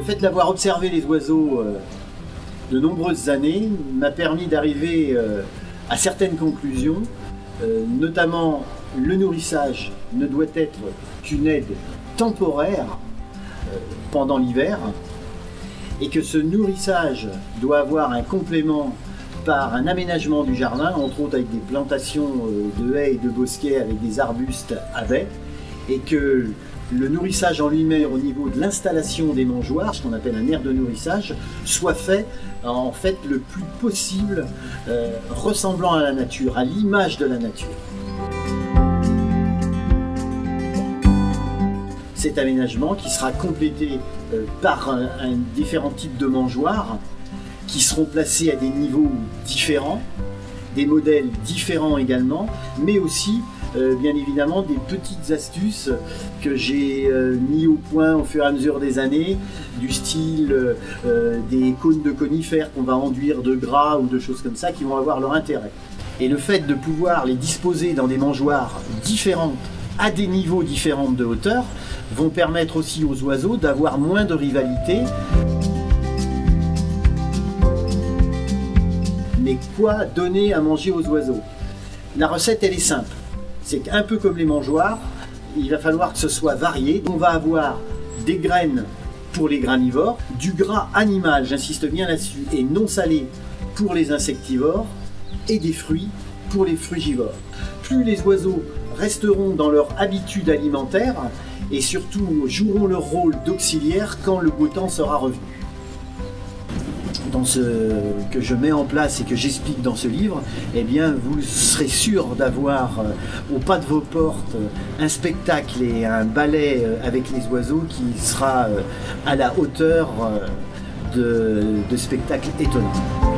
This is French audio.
fait d'avoir observé les oiseaux de nombreuses années m'a permis d'arriver à certaines conclusions, notamment le nourrissage ne doit être qu'une aide temporaire pendant l'hiver et que ce nourrissage doit avoir un complément par un aménagement du jardin, entre autres avec des plantations de haies et de bosquets avec des arbustes à baies, et que le nourrissage en lui-même au niveau de l'installation des mangeoires, ce qu'on appelle un aire de nourrissage, soit fait en fait le plus possible ressemblant à la nature, à l'image de la nature. Cet aménagement qui sera complété par différents types de mangeoires qui seront placés à des niveaux différents, des modèles différents également, mais aussi bien évidemment des petites astuces que j'ai mis au point au fur et à mesure des années, du style des cônes de conifères qu'on va enduire de gras ou de choses comme ça qui vont avoir leur intérêt. Et le fait de pouvoir les disposer dans des mangeoires différentes, à des niveaux différents de hauteur, vont permettre aussi aux oiseaux d'avoir moins de rivalité. Mais quoi donner à manger aux oiseaux? La recette, elle est simple. C'est qu'un peu comme les mangeoires, il va falloir que ce soit varié. On va avoir des graines pour les granivores, du gras animal, j'insiste bien là-dessus, et non salé pour les insectivores, et des fruits pour les frugivores. Plus les oiseaux resteront dans leur habitude alimentaire et surtout joueront leur rôle d'auxiliaire quand le beau temps sera revenu. Dans ce que je mets en place et que j'explique dans ce livre, eh bien vous serez sûr d'avoir au pas de vos portes un spectacle et un ballet avec les oiseaux qui sera à la hauteur de spectacles étonnants.